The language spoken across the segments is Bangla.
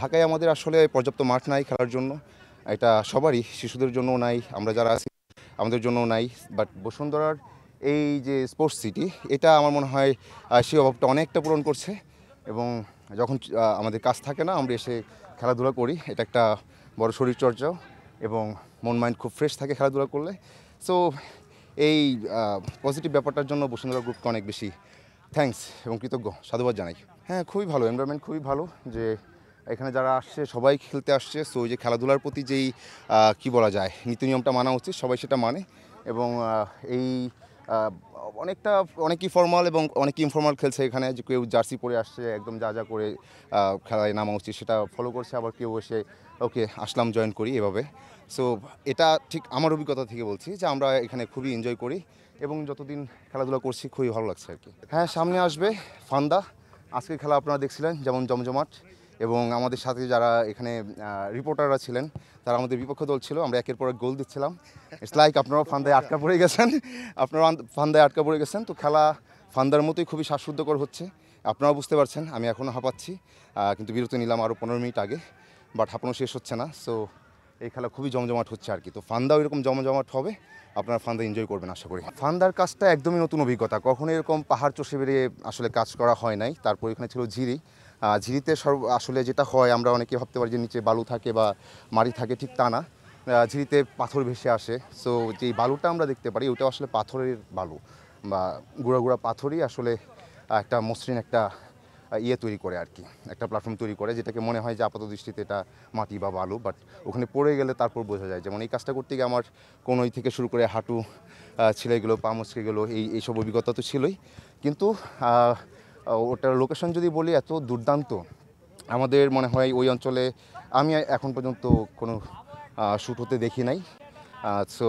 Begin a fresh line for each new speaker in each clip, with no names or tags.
ঢাকায় আমাদের আসলে পর্যাপ্ত মাঠ নাই খেলার জন্য। এটা সবারই, শিশুদের জন্যও নাই, আমরা যারা আছি আমাদের জন্যও নাই। বাট বসুন্ধরার এই যে স্পোর্টস সিটি, এটা আমার মনে হয় সেই অভাবটা অনেকটা পূরণ করছে। এবং যখন আমাদের কাজ থাকে না, আমরা এসে খেলাধুলা করি, এটা একটা বড় শরীরচর্চাও, এবং মন মাইন্ড খুব ফ্রেশ থাকে খেলাধুলা করলে। সো এই পজিটিভ ব্যাপারটার জন্য বসুন্ধরা গ্রুপকে অনেক বেশি থ্যাঙ্কস এবং কৃতজ্ঞ, সাধুবাদ জানাই। হ্যাঁ, খুবই ভালো এনভায়রনমেন্ট, খুবই ভালো যে এখানে যারা আসছে সবাই খেলতে আসছে। সো ওই যে খেলাধুলার প্রতি যেই কী বলা যায় নীতি নিয়মটা মানা উচিত, সবাই সেটা মানে। এবং এই অনেকটা অনেকই ফর্মাল এবং অনেকই ইনফর্মাল খেলছে এখানে, যে কেউ জার্সি পরে আসছে একদম যা যা করে খেলায় নামা উচিত সেটা ফলো করছে, আবার কেউ এসে ওকে আসলাম জয়েন করি এভাবে। সো এটা ঠিক আমার অভিজ্ঞতা থেকে বলছি যে আমরা এখানে খুবই এনজয় করি এবং যতদিন খেলাধুলা করছি খুবই ভালো লাগছে আর কি। হ্যাঁ, সামনে আসবে ফান্দা। আজকের খেলা আপনারা দেখছিলেন যেমন জমজমাট, এবং আমাদের সাথে যারা এখানে রিপোর্টাররা ছিলেন তারা আমাদের বিপক্ষ দল ছিল। আমরা একের পর এক গোল দিচ্ছিলাম। ইটস লাইক আপনারাও ফান্দায় আটকা পড়ে গেছেন, তো খেলা ফান্দার মতোই খুবই শ্বাসরুদ্ধকর হচ্ছে। আপনারাও বুঝতে পারছেন আমি এখনও হাঁপাচ্ছি, কিন্তু বিরতি নিলাম আরও 15 মিনিট আগে, বাট হাঁপানো শেষ হচ্ছে না। সো এই খেলা খুবই জমজমাট হচ্ছে আর কি। তো ফান্দাও এরকম জমজমাট হবে, আপনারা ফান্দা এনজয় করবেন আশা করি। ফান্দার কাজটা একদমই নতুন অভিজ্ঞতা, কখনো এরকম পাহাড় চষে বেরিয়ে আসলে কাজ করা হয় নাই। তারপর এখানে ছিল ঝিরি। ঝিরিতে আসলে যেটা হয়, আমরা অনেকে ভাবতে পারি যে নিচে বালু থাকে বা মাটি থাকে, ঠিক তা না। ঝিরিতে পাথর ভেসে আসে। সো যেই বালুটা আমরা দেখতে পারি ওটা আসলে পাথরের বালু বা গুঁড়া গুঁড়া পাথরই আসলে একটা মসৃণ একটা তৈরি করে আর কি, একটা প্ল্যাটফর্ম তৈরি করে, যেটাকে মনে হয় যে আপাত দৃষ্টিতে এটা মাটি বা বালু, বাট ওখানে পড়ে গেলে তারপর বোঝা যায়। যেমন এই কাজটা করতে গিয়ে আমার কোনোই থেকে শুরু করে হাঁটু ছিঁড়ে গেলো, পা মুচকে গেলো, এইসব অভিজ্ঞতা তো ছিলই। কিন্তু ওটার লোকেশন যদি বলি, এত দুর্দান্ত, আমাদের মনে হয় ওই অঞ্চলে আমি এখন পর্যন্ত কোনো শ্যুট হতে দেখি নাই। সো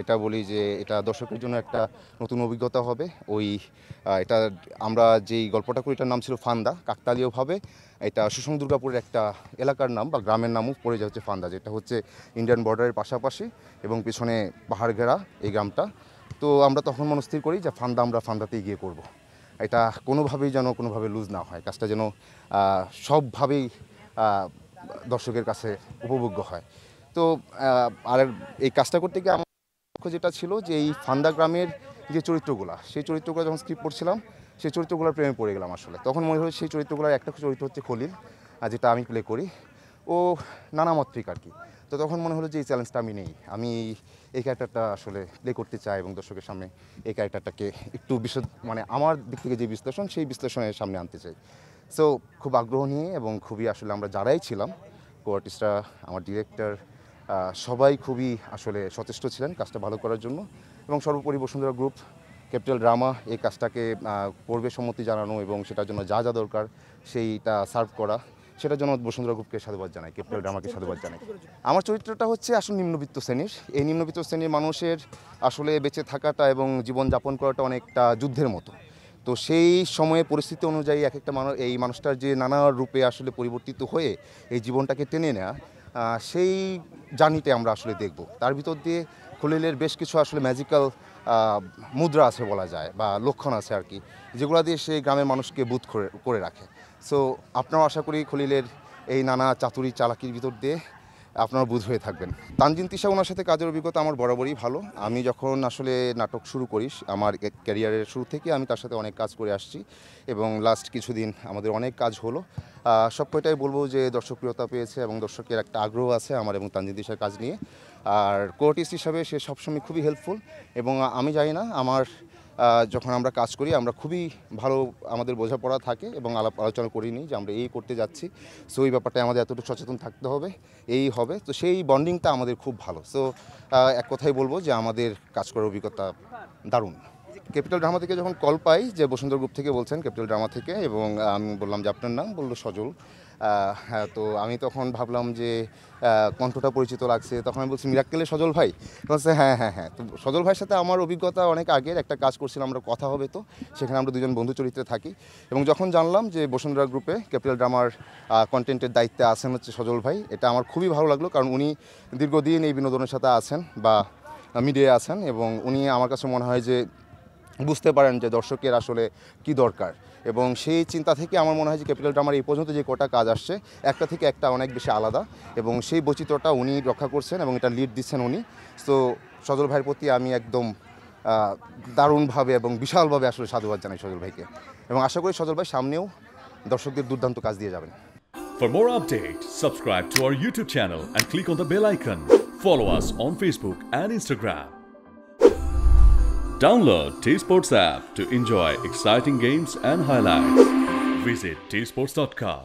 এটা বলি যে এটা দর্শকের জন্য একটা নতুন অভিজ্ঞতা হবে। এটা আমরা যেই গল্পটা করি এটার নাম ছিল ফান্দা, কাকতালীয়ভাবে এটা সুষম দুর্গাপুরের একটা এলাকার নাম বা গ্রামের নামও পড়ে যাচ্ছে ফান্দা, যেটা হচ্ছে ইন্ডিয়ান বর্ডারের পাশাপাশি এবং পিছনে পাহাড় ঘেরা এই গ্রামটা। তো আমরা তখন মনস্থির করি যে আমরা ফান্দাতেই গিয়ে করব। এটা কোনোভাবেই যেন কোনোভাবে লুজ না হয়, কাজটা যেন সবভাবেই দর্শকের কাছে উপভোগ্য হয়। তো আর এই কাজটা করতে গিয়ে আমার লক্ষ্য যেটা ছিল যে এই ফান্দা গ্রামের যে চরিত্রগুলো, সেই চরিত্রগুলো যখন স্ক্রিপ্ট পড়ছিলাম সেই চরিত্রগুলোর প্রেমে পড়ে গেলাম আসলে। তখন মনে হয় সেই চরিত্রগুলোর একটা চরিত্র হচ্ছে খলিল, যেটা আমি প্লে করি। ও নানামাত্রিক আর কি। তো তখন মনে হলো যে এই চ্যালেঞ্জটা আমি নেই, আমি এই ক্যারেক্টারটা আসলে প্লে করতে চাই এবং দর্শকের সামনে এই ক্যারেক্টারটাকে একটু মানে আমার দিক থেকে যে বিশ্লেষণ, সেই বিশ্লেষণের সামনে আনতে চাই। সো খুব আগ্রহ নিয়ে এবং খুবই আসলে আমরা যারাই ছিলাম, কো আর্টিস্টরা, আমার ডিরেক্টর, সবাই খুবই আসলে সচেষ্ট ছিলেন কাজটা ভালো করার জন্য। এবং সর্বোপরি বসুন্ধরা গ্রুপ, ক্যাপিটাল ড্রামা এই কাজটাকে করবে সম্মতি জানানো এবং সেটার জন্য যা যা দরকার সেইটা সার্ভ করা, সেটার জন্য বসুন্ধরা গ্রুপকে সাধুবাদ জানাই, ক্যাপিটাল ড্রামাকে সাধুবাদ জানাই। আমার চরিত্রটা হচ্ছে আসলে নিম্নবিত্ত শ্রেণীর। এই নিম্নবিত্ত শ্রেণীর মানুষের আসলে বেঁচে থাকাটা এবং জীবনযাপন করাটা অনেকটা যুদ্ধের মতো। তো সেই সময়ে পরিস্থিতি অনুযায়ী এক একটা এই মানুষটার যে নানা রূপে আসলে পরিবর্তিত হয়ে এই জীবনটাকে টেনে নেওয়া, সেই জার্নিতে আমরা আসলে দেখব। তার ভিতর দিয়ে খলিলের বেশ কিছু আসলে ম্যাজিক্যাল মুদ্রা আছে বলা যায়, বা লক্ষণ আছে আর কি, যেগুলো দিয়ে সেই গ্রামের মানুষকে বুধ করে রাখে। সো আপনারাও আশা করি খলিলের এই নানা চাতুরি চালাকির ভিতর দিয়ে আপনারা বুধ হয়ে থাকবেন। তানজিন তিশা ওনার সাথে কাজের অভিজ্ঞতা আমার বরাবরই ভালো। আমি যখন আসলে নাটক শুরু করি, আমার ক্যারিয়ারের শুরু থেকে আমি তার সাথে অনেক কাজ করে আসছি এবং লাস্ট কিছুদিন আমাদের অনেক কাজ হলো। সব কয়টাই বলবো যে দর্শকপ্রিয়তা পেয়েছে এবং দর্শকের একটা আগ্রহ আছে আমার এবং তানজিন তিশার কাজ নিয়ে। আর কোআর্টিস্ট হিসাবে সে সবসময় খুবই হেল্পফুল, এবং আমি জানি না আমার যখন আমরা কাজ করি আমরা খুবই ভালো আমাদের বোঝাপড়া থাকে এবং আলাপ আলোচনা করিনি যে আমরা এই করতে যাচ্ছি। সো এই ব্যাপারটায় আমাদের এতটুকু সচেতন থাকতে হবে, এই হবে। তো সেই বন্ডিংটা আমাদের খুব ভালো। সো এক কথাই বলবো যে আমাদের কাজ করার অভিজ্ঞতা দারুণ। ক্যাপিটাল ড্রামা থেকে যখন কল পাই যে বসুন্ধরা গ্রুপ থেকে বলছেন, ক্যাপিটাল ড্রামা থেকে, এবং আমি বললাম যে আপনার নাম, বললো সজল। হ্যাঁ, তো আমি তখন ভাবলাম যে কণ্ঠটা পরিচিত লাগছে, তখন আমি বলছি মিরাক্কেলের সজল ভাই। বলছে হ্যাঁ হ্যাঁ হ্যাঁ। তো সজল ভাইয়ের সাথে আমার অভিজ্ঞতা অনেক আগের, একটা কাজ করছিলাম আমরা, কথা হবে, তো সেখানে আমরা দুজন বন্ধু চরিত্রে থাকি। এবং যখন জানলাম যে বসুন্ধরা গ্রুপে ক্যাপিটাল ড্রামার কন্টেন্টের দায়িত্বে আছেন হচ্ছে সজল ভাই, এটা আমার খুবই ভালো লাগলো, কারণ উনি দীর্ঘদিন এই বিনোদনের সাথে আছেন বা মিডিয়ায় আছেন, এবং উনি আমার কাছে মনে হয় যে বুঝতে পারেন যে দর্শকের আসলে কি দরকার। এবং সেই চিন্তা থেকে আমার মনে হয় যে ক্যাপিটাল ড্রামার এই পর্যন্ত যে কটা কাজ আসছে একটা থেকে একটা অনেক বেশি আলাদা, এবং সেই বৈচিত্র্যটা উনি রক্ষা করছেন এবং এটা লিড দিচ্ছেন উনি। তো সজল ভাইয়ের প্রতি আমি একদম দারুণভাবে এবং বিশালভাবে আসলে সাধুবাদ জানাই সজল ভাইকে, এবং আশা করি সজল ভাই সামনেও দর্শকদের দুর্দান্ত কাজ দিয়ে যাবেন।
For more updates, subscribe to our YouTube channel and click on the bell icon. Follow us on Facebook and Instagram. Download T-Sports app to enjoy exciting games and highlights. Visit tsports.com.